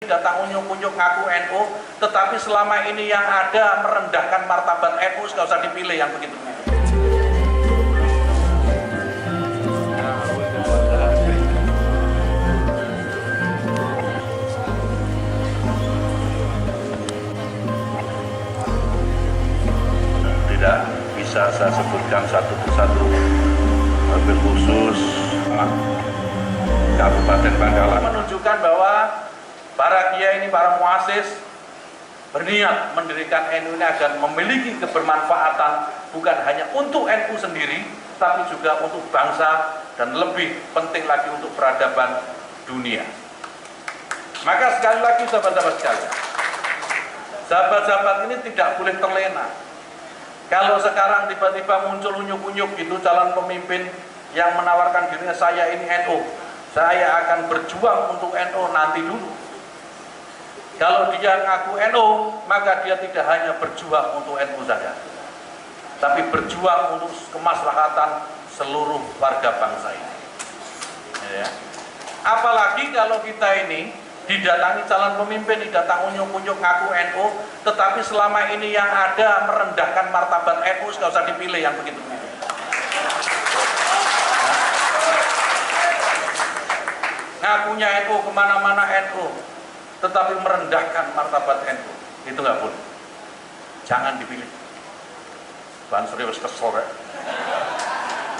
datang unyuk-unyuk ngaku NU, tetapi selama ini yang ada merendahkan martabat NU, nggak usah dipilih yang begitu. Tidak bisa saya sebutkan satu persatu, mobil khusus Kabupaten Bangkalan menunjukkan bahwa para kiai ini, para muasis berniat mendirikan NU ini agar memiliki kebermanfaatan bukan hanya untuk NU sendiri, tapi juga untuk bangsa dan lebih penting lagi untuk peradaban dunia. Maka sekali lagi sahabat-sahabat sekalian, sahabat-sahabat ini tidak boleh terlena. Kalau sekarang tiba-tiba muncul unyuk-unyuk gitu calon pemimpin yang menawarkan dirinya, saya ini NU, saya akan berjuang untuk NU, nanti dulu. Kalau dia ngaku NU, maka dia tidak hanya berjuang untuk NU saja, tapi berjuang untuk kemaslahatan seluruh warga bangsa ini. Ya. Apalagi kalau kita ini didatangi calon pemimpin, didatang unyuk-unyuk ngaku NU, tetapi selama ini yang ada merendahkan martabat NU, nggak usah dipilih yang begitu. Ngakunya NU, kemana-mana NU, tetapi merendahkan martabat NU, itu nggak boleh. Jangan dipilih. Bang Surya wis kesel ya.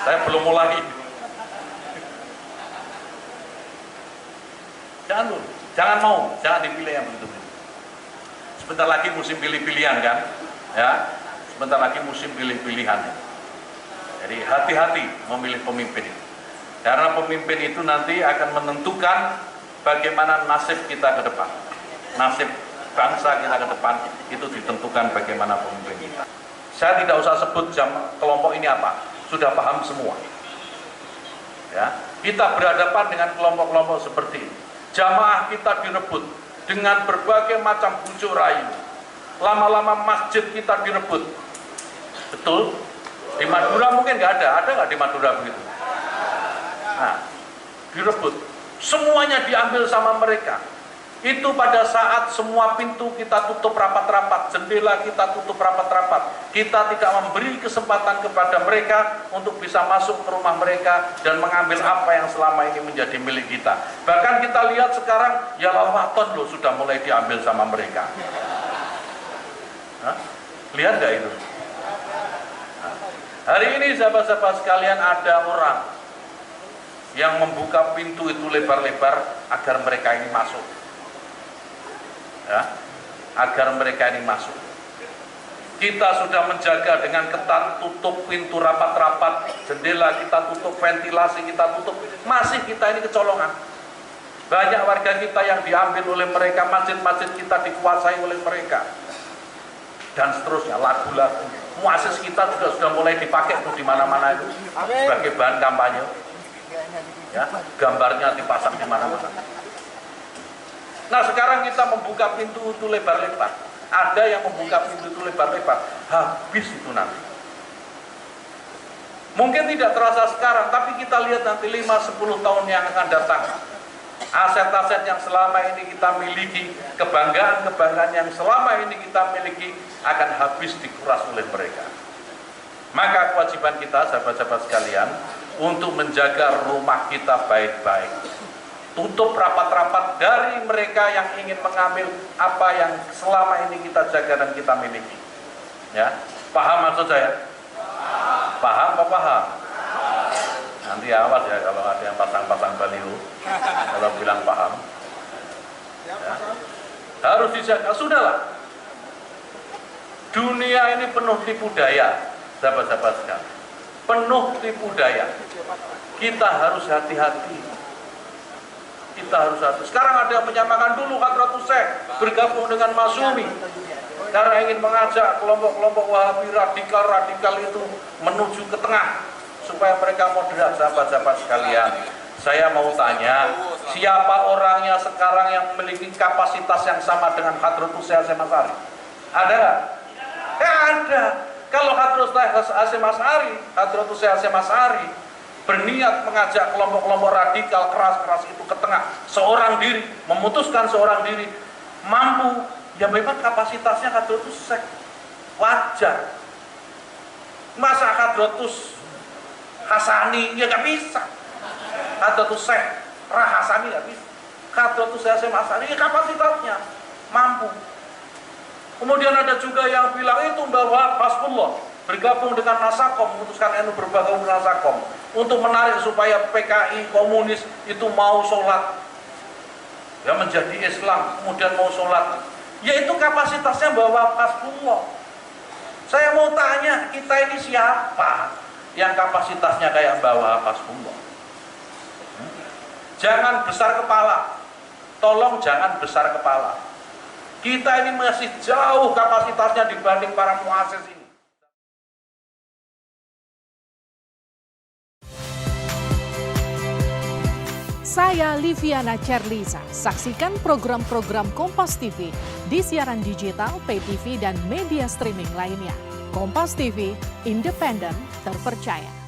Saya belum mulai. Jangan dulu, jangan dipilih yang begitu. Sebentar lagi musim pilih-pilihan kan, ya. Sebentar lagi musim pilih-pilihan. Jadi hati-hati memilih pemimpin itu, karena pemimpin itu nanti akan menentukan bagaimana nasib kita ke depan, nasib bangsa kita ke depan itu ditentukan bagaimana pemimpin kita. Saya tidak usah sebut kelompok ini apa, sudah paham semua. Ya, kita berhadapan dengan kelompok-kelompok seperti ini. Jamaah kita direbut dengan berbagai macam bujuk rayu. Lama-lama masjid kita direbut. Betul? Di Madura mungkin nggak ada nggak di Madura begitu? Nah, direbut. Semuanya diambil sama mereka. Itu pada saat semua pintu kita tutup rapat-rapat, jendela kita tutup rapat-rapat. Kita tidak memberi kesempatan kepada mereka untuk bisa masuk ke rumah mereka dan mengambil apa yang selama ini menjadi milik kita. Bahkan kita lihat sekarang, ya lawaton loh sudah mulai diambil sama mereka. Hah? Lihat nggak itu? Nah, hari ini sahabat-sahabat sekalian, ada orang yang membuka pintu itu lebar-lebar agar mereka ini masuk, ya, agar mereka ini masuk. Kita sudah menjaga dengan ketat, tutup pintu rapat-rapat, jendela kita tutup, ventilasi kita tutup, masih kita ini kecolongan. Banyak warga kita yang diambil oleh mereka, masjid-masjid kita dikuasai oleh mereka, dan seterusnya. Lagu-lagu muasis kita juga sudah mulai dipakai tuh di mana-mana itu sebagai bahan kampanye. Ya, gambarnya dipasang di mana-mana. Nah, sekarang kita membuka pintu itu lebar-lebar. Ada yang membuka pintu itu lebar-lebar, habis itu nanti. Mungkin tidak terasa sekarang, tapi kita lihat nanti 5-10 tahun yang akan datang. Aset-aset yang selama ini kita miliki, kebanggaan-kebanggaan yang selama ini kita miliki akan habis dikuras oleh mereka. Maka kewajiban kita, sahabat-sahabat sekalian, untuk menjaga rumah kita baik-baik. Tutup rapat-rapat dari mereka yang ingin mengambil apa yang selama ini kita jaga dan kita miliki. Ya, paham maksud saya? Paham apa paham? Nanti awas ya kalau ada yang pasang-pasang baliho kalau bilang paham. Ya. Harus dijaga. Sudahlah. Dunia ini penuh tipu daya, sahabat-sahabat sekalian. Penuh tipu daya. Kita harus hati-hati. Kita harus hati. Sekarang ada yang menyamakan dulu Hadratus Syekh bergabung dengan Masyumi karena ingin mengajak kelompok-kelompok Wahabi radikal itu menuju ke tengah supaya mereka moderat. Sahabat-sahabat sekalian, saya mau tanya, siapa orangnya sekarang yang memiliki kapasitas yang sama dengan Hadratus Syekh Hasyim Asy'ari? Ada nggak? Ada. Kalau Hadratus Syekh Hasyim Asy'ari berniat mengajak kelompok-kelompok radikal keras-keras itu ke tengah seorang diri, memutuskan seorang diri mampu, ya memang kapasitasnya Hadratus Syekh wajar. Masa Hadratus Hasani ya nggak bisa, Hadratus Syekh Rahasani nggak bisa, Hadratus Syekh Hasani ya kapasitasnya mampu. Kemudian ada juga yang bilang itu bahwa Hasbullah bergabung dengan Nasakom, memutuskan NU bergabung dengan Nasakom untuk menarik supaya PKI komunis itu mau sholat, ya menjadi Islam, kemudian mau sholat, yaitu kapasitasnya bahwa Hasbullah. Saya mau tanya, kita ini siapa yang kapasitasnya kayak bahwa Hasbullah? Jangan besar kepala, tolong jangan besar kepala. Kita ini masih jauh kapasitasnya dibanding para muassis ini. Saya Liviana Cerlisa. Saksikan program-program Kompas TV di siaran digital, pay TV, dan media streaming lainnya. Kompas TV, independen, terpercaya.